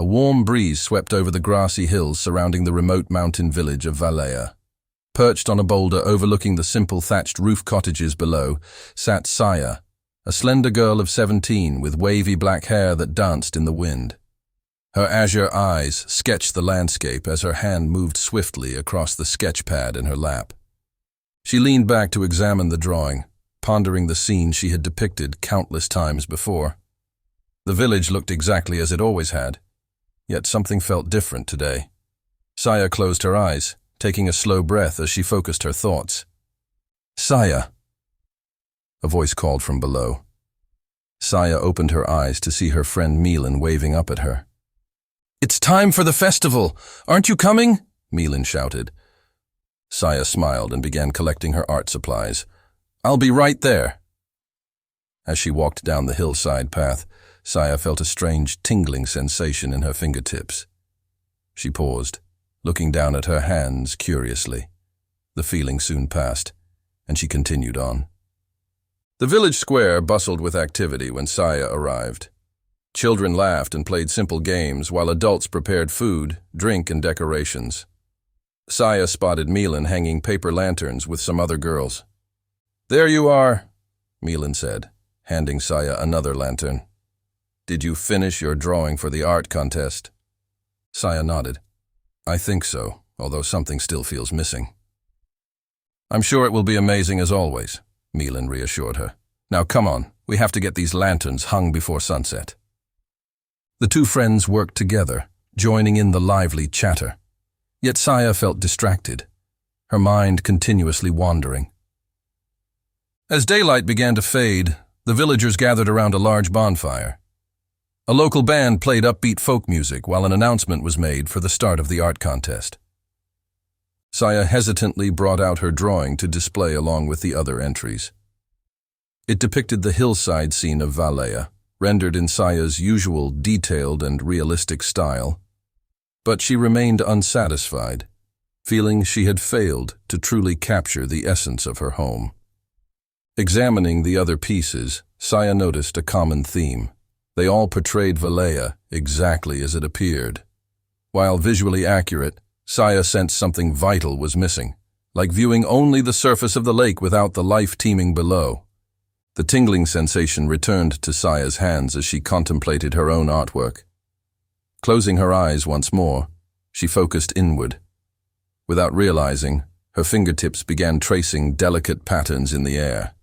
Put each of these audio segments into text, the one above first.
A warm breeze swept over the grassy hills surrounding the remote mountain village of Valea. Perched on a boulder overlooking the simple thatched roof cottages below, sat Saya, a slender girl of 17 with wavy black hair that danced in the wind. Her azure eyes sketched the landscape as her hand moved swiftly across the sketch pad in her lap. She leaned back to examine the drawing, pondering the scene she had depicted countless times before. The village looked exactly as it always had, yet something felt different today. Saya closed her eyes, taking a slow breath as she focused her thoughts. "Saya," a voice called from below. Saya opened her eyes to see her friend Milan waving up at her. "It's time for the festival! Aren't you coming?" Milan shouted. Saya smiled and began collecting her art supplies. "I'll be right there." As she walked down the hillside path, Saya felt a strange tingling sensation in her fingertips. She paused, looking down at her hands curiously. The feeling soon passed, and she continued on. The village square bustled with activity when Saya arrived. Children laughed and played simple games, while adults prepared food, drink, and decorations. Saya spotted Milan hanging paper lanterns with some other girls. "There you are," Milan said, handing Saya another lantern. "Did you finish your drawing for the art contest?" Saya nodded. "I think so, although something still feels missing." "I'm sure it will be amazing as always," Milan reassured her. "Now come on, we have to get these lanterns hung before sunset." The two friends worked together, joining in the lively chatter. Yet Saya felt distracted, her mind continuously wandering. As daylight began to fade, the villagers gathered around a large bonfire. A local band played upbeat folk music while an announcement was made for the start of the art contest. Saya hesitantly brought out her drawing to display along with the other entries. It depicted the hillside scene of Valea, rendered in Saya's usual detailed and realistic style. But she remained unsatisfied, feeling she had failed to truly capture the essence of her home. Examining the other pieces, Saya noticed a common theme. They all portrayed Valea exactly as it appeared. While visually accurate, Saya sensed something vital was missing, like viewing only the surface of the lake without the life teeming below. The tingling sensation returned to Saya's hands as she contemplated her own artwork. Closing her eyes once more, she focused inward. Without realizing, her fingertips began tracing delicate patterns in the air.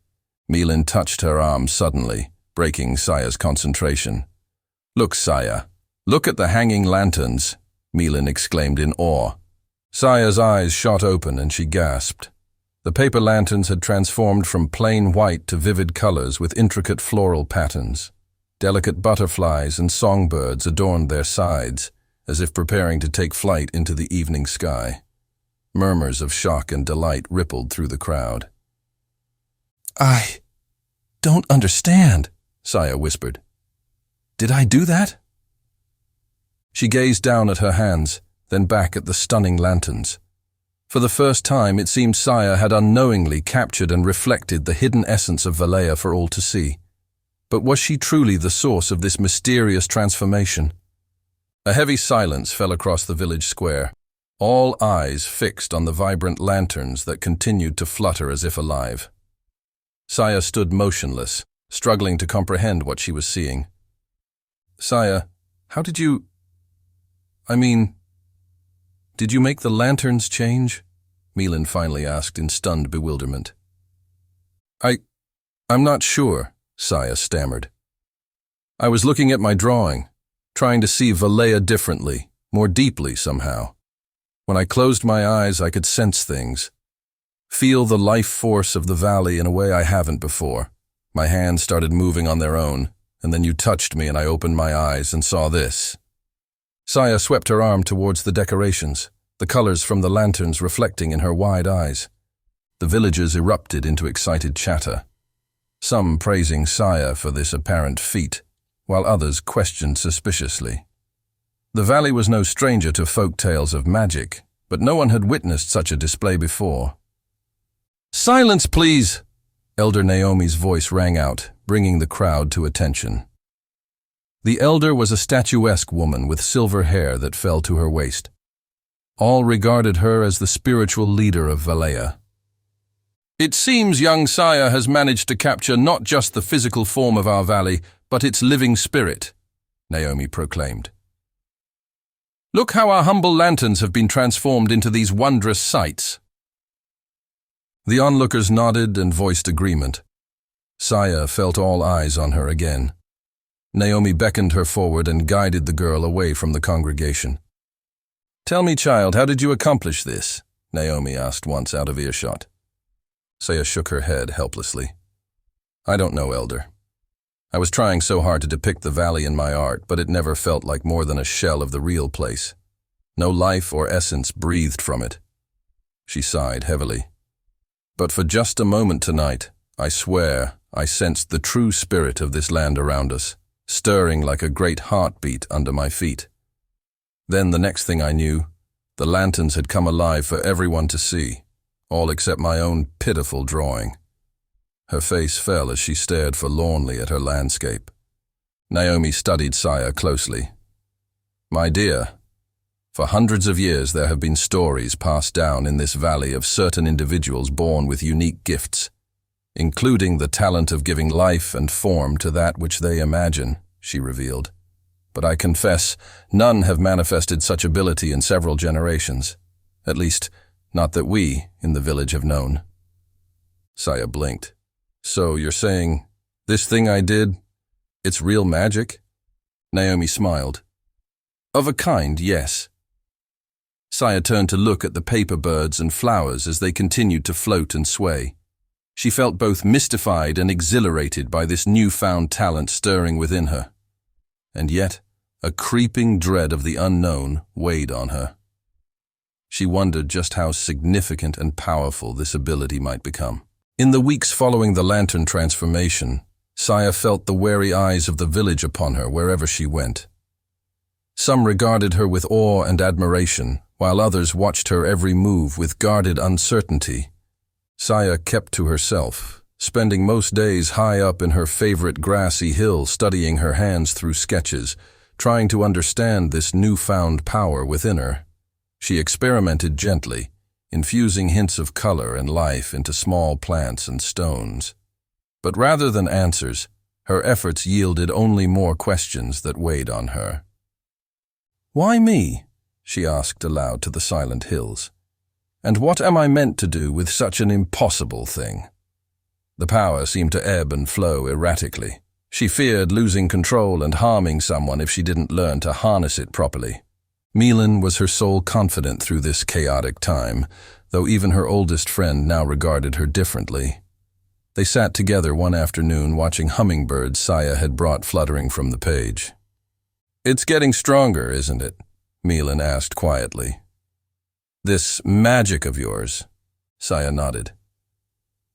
Milan touched her arm suddenly, breaking Saya's concentration. "Look, Saya, look at the hanging lanterns," Milan exclaimed in awe. Saya's eyes shot open and she gasped. The paper lanterns had transformed from plain white to vivid colors with intricate floral patterns. Delicate butterflies and songbirds adorned their sides, as if preparing to take flight into the evening sky. Murmurs of shock and delight rippled through the crowd. "I don't understand," Saya whispered. "Did I do that?" She gazed down at her hands, then back at the stunning lanterns. For the first time, it seemed Saya had unknowingly captured and reflected the hidden essence of Valea for all to see. But was she truly the source of this mysterious transformation? A heavy silence fell across the village square, all eyes fixed on the vibrant lanterns that continued to flutter as if alive. Saya stood motionless, struggling to comprehend what she was seeing. "Saya, how did you... did you make the lanterns change?" Milan finally asked in stunned bewilderment. I'm not sure," Saya stammered. "I was looking at my drawing, trying to see Valea differently, more deeply somehow. When I closed my eyes, I could sense things. Feel the life force of the valley in a way I haven't before. My hands started moving on their own, and then you touched me and I opened my eyes and saw this." Saya swept her arm towards the decorations, the colors from the lanterns reflecting in her wide eyes. The villagers erupted into excited chatter, some praising Saya for this apparent feat, while others questioned suspiciously. The valley was no stranger to folk tales of magic, but no one had witnessed such a display before. "Silence, please!" Elder Naomi's voice rang out, bringing the crowd to attention. The elder was a statuesque woman with silver hair that fell to her waist. All regarded her as the spiritual leader of Valea. "It seems young sire has managed to capture not just the physical form of our valley, but its living spirit," Naomi proclaimed. "Look how our humble lanterns have been transformed into these wondrous sights." The onlookers nodded and voiced agreement. Saya felt all eyes on her again. Naomi beckoned her forward and guided the girl away from the congregation. "Tell me, child, how did you accomplish this?" Naomi asked once out of earshot. Saya shook her head helplessly. "I don't know, elder. I was trying so hard to depict the valley in my art, but it never felt like more than a shell of the real place. No life or essence breathed from it." She sighed heavily. "But for just a moment tonight, I swear I sensed the true spirit of this land around us, stirring like a great heartbeat under my feet. Then the next thing I knew, the lanterns had come alive for everyone to see, all except my own pitiful drawing." Her face fell as she stared forlornly at her landscape. Naomi studied Saya closely. "My dear, for hundreds of years there have been stories passed down in this valley of certain individuals born with unique gifts, including the talent of giving life and form to that which they imagine," she revealed. "But I confess, none have manifested such ability in several generations. At least, not that we, in the village, have known." Saya blinked. "So you're saying, this thing I did, it's real magic?" Naomi smiled. "Of a kind, yes." Saya turned to look at the paper birds and flowers as they continued to float and sway. She felt both mystified and exhilarated by this newfound talent stirring within her. And yet, a creeping dread of the unknown weighed on her. She wondered just how significant and powerful this ability might become. In the weeks following the lantern transformation, Saya felt the wary eyes of the village upon her wherever she went. Some regarded her with awe and admiration, while others watched her every move with guarded uncertainty. Saya kept to herself, spending most days high up in her favorite grassy hill studying her hands through sketches, trying to understand this newfound power within her. She experimented gently, infusing hints of color and life into small plants and stones. But rather than answers, her efforts yielded only more questions that weighed on her. "Why me?" she asked aloud to the silent hills. "And what am I meant to do with such an impossible thing?" The power seemed to ebb and flow erratically. She feared losing control and harming someone if she didn't learn to harness it properly. Milan was her sole confidant through this chaotic time, though even her oldest friend now regarded her differently. They sat together one afternoon watching hummingbirds Saya had brought fluttering from the page. "It's getting stronger, isn't it?" Milan asked quietly. "This magic of yours?" Saya nodded.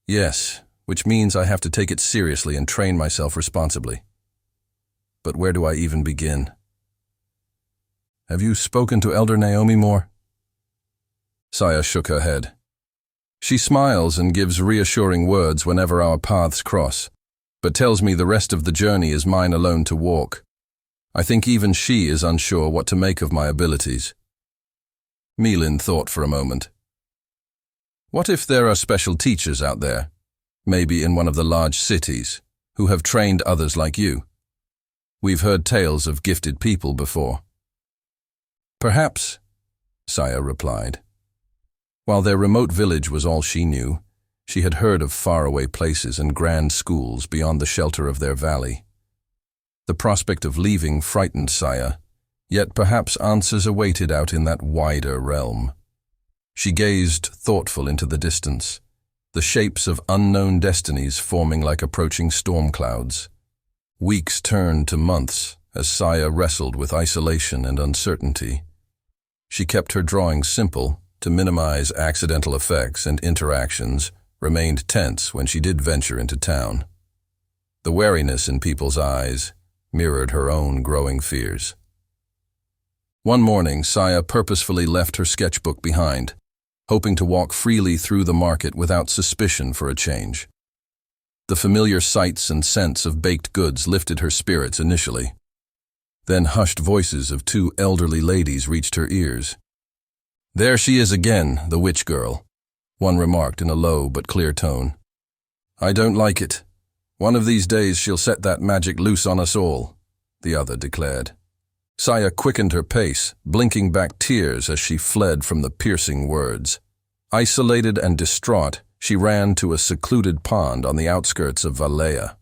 "Yes, which means I have to take it seriously and train myself responsibly. But where do I even begin?" "Have you spoken to Elder Naomi more?" Saya shook her head. "She smiles and gives reassuring words whenever our paths cross, but tells me the rest of the journey is mine alone to walk. I think even she is unsure what to make of my abilities." Milan thought for a moment. "What if there are special teachers out there, maybe in one of the large cities, who have trained others like you? We've heard tales of gifted people before." "Perhaps," Saya replied. While their remote village was all she knew, she had heard of faraway places and grand schools beyond the shelter of their valley. The prospect of leaving frightened Saya, yet perhaps answers awaited out in that wider realm. She gazed thoughtful into the distance, the shapes of unknown destinies forming like approaching storm clouds. Weeks turned to months as Saya wrestled with isolation and uncertainty. She kept her drawings simple to minimize accidental effects and interactions, remained tense when she did venture into town. The wariness in people's eyes mirrored her own growing fears. One morning, Saya purposefully left her sketchbook behind, hoping to walk freely through the market without suspicion for a change. The familiar sights and scents of baked goods lifted her spirits initially. Then hushed voices of two elderly ladies reached her ears. "There she is again, the witch girl," one remarked in a low but clear tone. "I don't like it. One of these days she'll set that magic loose on us all," the other declared. Saya quickened her pace, blinking back tears as she fled from the piercing words. Isolated and distraught, she ran to a secluded pond on the outskirts of Valleja.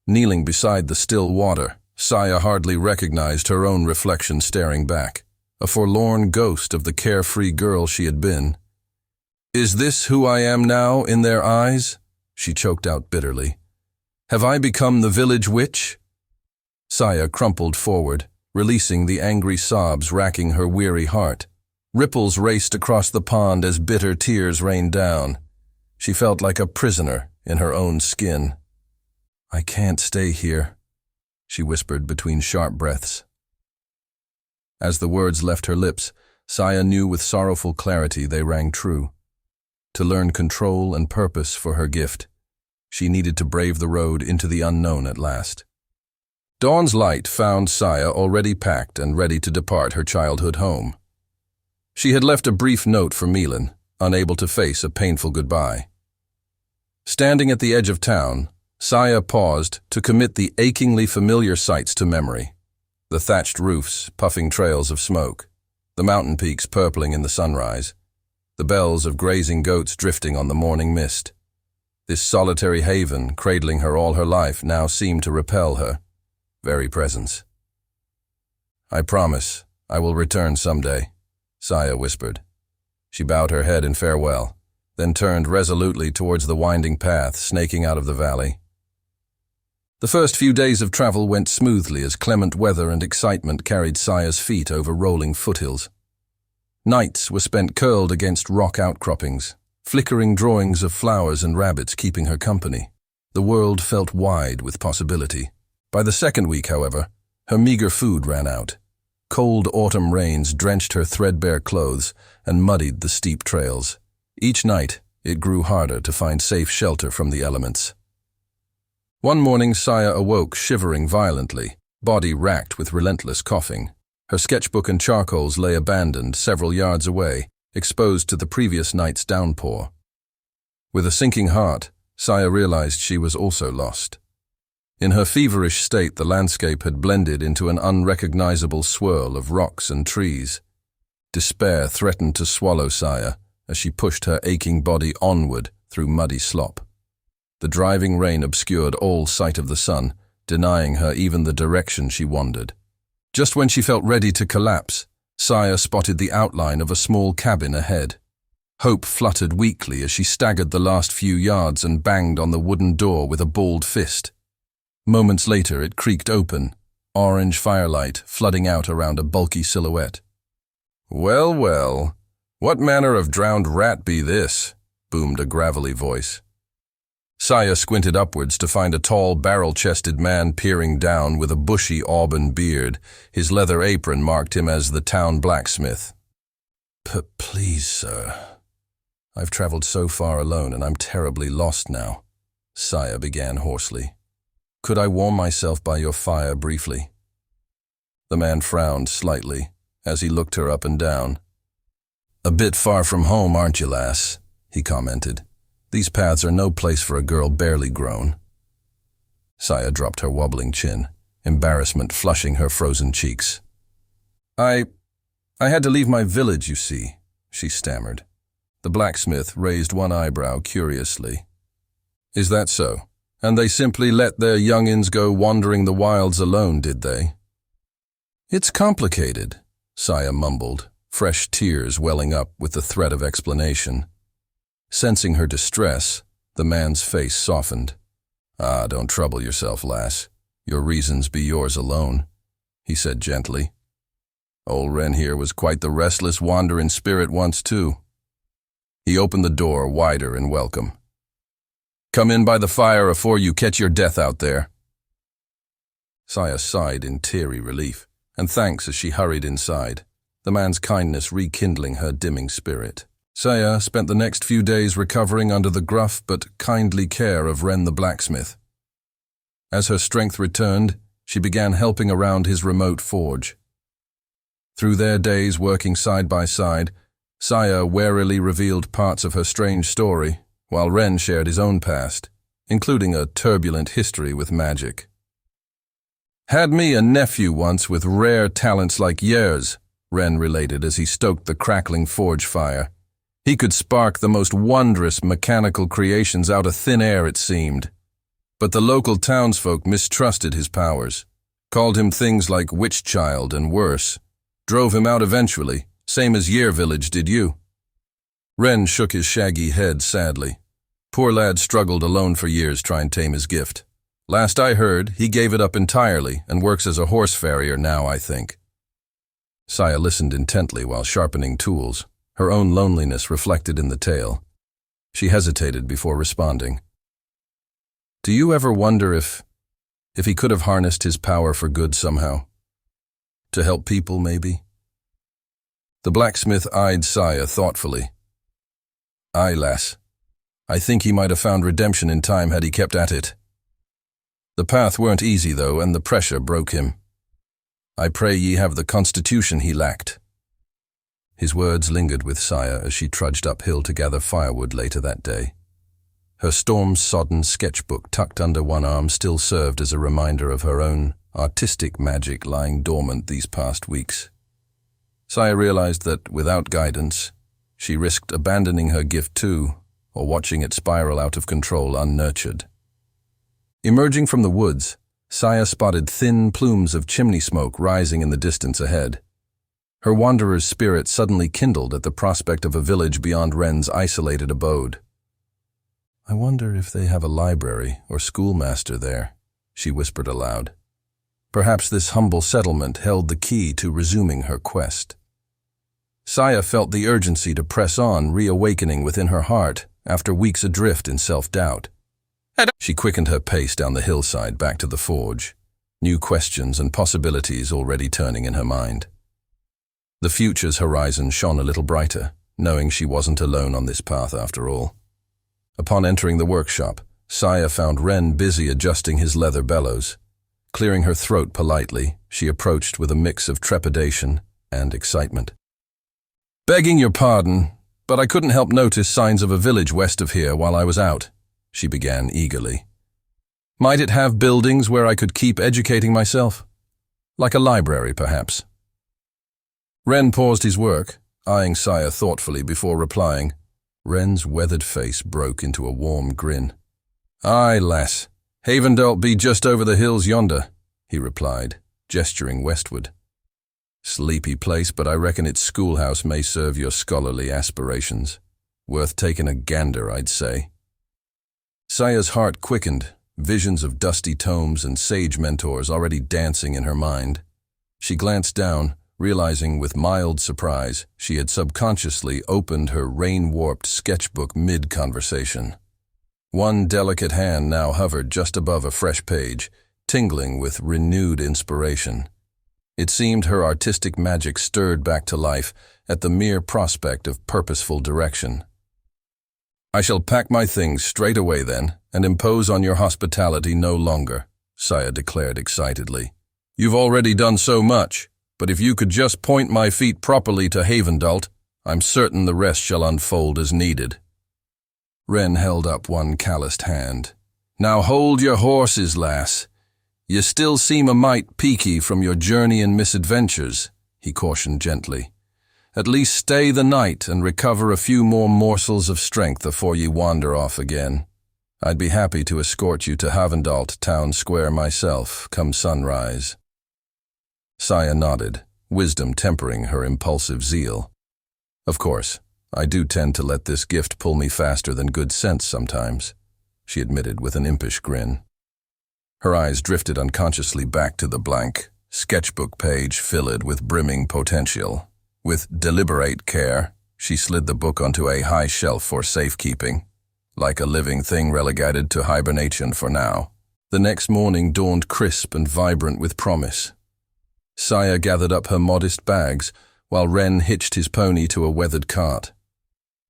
Kneeling beside the still water, Saya hardly recognized her own reflection staring back, a forlorn ghost of the carefree girl she had been. "Is this who I am now in their eyes?" she choked out bitterly. "Have I become the village witch?" Saya crumpled forward, releasing the angry sobs racking her weary heart. Ripples raced across the pond as bitter tears rained down. She felt like a prisoner in her own skin. "I can't stay here," she whispered between sharp breaths. As the words left her lips, Saya knew with sorrowful clarity they rang true. To learn control and purpose for her gift, she needed to brave the road into the unknown at last. Dawn's light found Saya already packed and ready to depart her childhood home. She had left a brief note for Milan, unable to face a painful goodbye. Standing at the edge of town, Saya paused to commit the achingly familiar sights to memory. The thatched roofs puffing trails of smoke, the mountain peaks purpling in the sunrise, the bells of grazing goats drifting on the morning mist. This solitary haven, cradling her all her life, now seemed to repel her very presence. "I promise I will return someday," Saya whispered. She bowed her head in farewell, then turned resolutely towards the winding path snaking out of the valley. The first few days of travel went smoothly as clement weather and excitement carried Saya's feet over rolling foothills. Nights were spent curled against rock outcroppings, flickering drawings of flowers and rabbits keeping her company. The world felt wide with possibility. By the second week, however, her meager food ran out. Cold autumn rains drenched her threadbare clothes and muddied the steep trails. Each night, it grew harder to find safe shelter from the elements. One morning, Saya awoke shivering violently, body racked with relentless coughing. Her sketchbook and charcoals lay abandoned several yards away, exposed to the previous night's downpour. With a sinking heart, Saya realized she was also lost. In her feverish state, the landscape had blended into an unrecognizable swirl of rocks and trees. Despair threatened to swallow Saya as she pushed her aching body onward through muddy slop. The driving rain obscured all sight of the sun, denying her even the direction she wandered. Just when she felt ready to collapse, Saya spotted the outline of a small cabin ahead. Hope fluttered weakly as she staggered the last few yards and banged on the wooden door with a balled fist. Moments later, it creaked open, orange firelight flooding out around a bulky silhouette. "Well, well, what manner of drowned rat be this?" boomed a gravelly voice. Saya squinted upwards to find a tall, barrel-chested man peering down with a bushy auburn beard. His leather apron marked him as the town blacksmith. Please, sir. I've traveled so far alone and I'm terribly lost now," Saya began hoarsely. "Could I warm myself by your fire briefly?" The man frowned slightly as he looked her up and down. "A bit far from home, aren't you, lass?" he commented. "These paths are no place for a girl barely grown." Saya dropped her wobbling chin, embarrassment flushing her frozen cheeks. I had to leave my village, you see," she stammered. The blacksmith raised one eyebrow curiously. "Is that so? And they simply let their youngins go wandering the wilds alone, did they?" "It's complicated," Saya mumbled, fresh tears welling up with the threat of explanation. Sensing her distress, the man's face softened. Don't trouble yourself, lass. Your reasons be yours alone," he said gently. "Old Wren here was quite the restless wandering spirit once, too." He opened the door wider in welcome. "Come in by the fire afore you catch your death out there." Saya sighed in teary relief, and thanks as she hurried inside, the man's kindness rekindling her dimming spirit. Saya spent the next few days recovering under the gruff but kindly care of Wren the blacksmith. As her strength returned, she began helping around his remote forge. Through their days working side by side, Saya warily revealed parts of her strange story, while Ren shared his own past, including a turbulent history with magic. "Had me a nephew once with rare talents like yours," Ren related as he stoked the crackling forge fire. "He could spark the most wondrous mechanical creations out of thin air, it seemed. But the local townsfolk mistrusted his powers, called him things like witch child and worse, drove him out eventually, same as Year Village did you." Ren shook his shaggy head sadly. Poor lad struggled alone for years trying to tame his gift. Last I heard, he gave it up entirely and works as a horse farrier now, I think. Saya listened intently while sharpening tools, her own loneliness reflected in the tale. She hesitated before responding. "Do you ever wonder if he could have harnessed his power for good somehow? To help people, maybe?" The blacksmith eyed Saya thoughtfully. "Aye, lass. I think he might have found redemption in time had he kept at it. The path weren't easy, though, and the pressure broke him. I pray ye have the constitution he lacked." His words lingered with Saya as she trudged uphill to gather firewood later that day. Her storm-sodden sketchbook tucked under one arm still served as a reminder of her own artistic magic lying dormant these past weeks. Saya realized that, without guidance, she risked abandoning her gift too, or watching it spiral out of control unnurtured. Emerging from the woods, Saya spotted thin plumes of chimney smoke rising in the distance ahead. Her wanderer's spirit suddenly kindled at the prospect of a village beyond Ren's isolated abode. "I wonder if they have a library or schoolmaster there," she whispered aloud. Perhaps this humble settlement held the key to resuming her quest. Saya felt the urgency to press on, reawakening within her heart after weeks adrift in self-doubt. She quickened her pace down the hillside back to the forge, new questions and possibilities already turning in her mind. The future's horizon shone a little brighter, knowing she wasn't alone on this path after all. Upon entering the workshop, Saya found Ren busy adjusting his leather bellows. Clearing her throat politely, she approached with a mix of trepidation and excitement. "Begging your pardon, but I couldn't help notice signs of a village west of here while I was out," she began eagerly. "Might it have buildings where I could keep educating myself? Like a library, perhaps?" Ren paused his work, eyeing Saya thoughtfully before replying. Ren's weathered face broke into a warm grin. "Aye, lass, Havendalt be just over the hills yonder," he replied, gesturing westward. "Sleepy place, but I reckon its schoolhouse may serve your scholarly aspirations. Worth taking a gander, I'd say." Saya's heart quickened, visions of dusty tomes and sage mentors already dancing in her mind. She glanced down, realizing with mild surprise she had subconsciously opened her rain-warped sketchbook mid-conversation. One delicate hand now hovered just above a fresh page, tingling with renewed inspiration. It seemed her artistic magic stirred back to life at the mere prospect of purposeful direction. "I shall pack my things straight away then, and impose on your hospitality no longer," Saya declared excitedly. "You've already done so much, but if you could just point my feet properly to Havendalt, I'm certain the rest shall unfold as needed." Ren held up one calloused hand. "Now hold your horses, lass. You still seem a mite peaky from your journey and misadventures," he cautioned gently. "At least stay the night and recover a few more morsels of strength before you wander off again. I'd be happy to escort you to Havendalt town square myself, come sunrise." Saya nodded, wisdom tempering her impulsive zeal. "Of course, I do tend to let this gift pull me faster than good sense sometimes," she admitted with an impish grin. Her eyes drifted unconsciously back to the blank sketchbook page filled with brimming potential. With deliberate care, she slid the book onto a high shelf for safekeeping, like a living thing relegated to hibernation for now. The next morning dawned crisp and vibrant with promise. Saya gathered up her modest bags, while Ren hitched his pony to a weathered cart.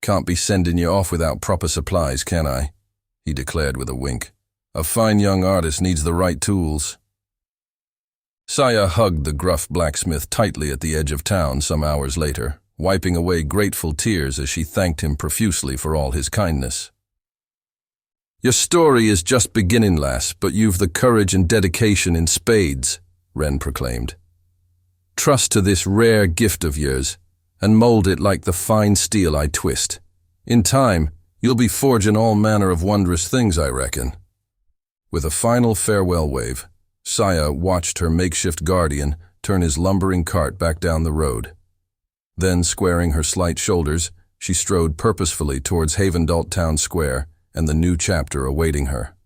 "Can't be sending you off without proper supplies, can I?" he declared with a wink. "A fine young artist needs the right tools." Saya hugged the gruff blacksmith tightly at the edge of town some hours later, wiping away grateful tears as she thanked him profusely for all his kindness. "Your story is just beginning, lass, but you've the courage and dedication in spades," Wren proclaimed. "Trust to this rare gift of yours, and mold it like the fine steel I twist. In time, you'll be forging all manner of wondrous things, I reckon." With a final farewell wave, Saya watched her makeshift guardian turn his lumbering cart back down the road. Then, squaring her slight shoulders, she strode purposefully towards Havendalt Town Square and the new chapter awaiting her.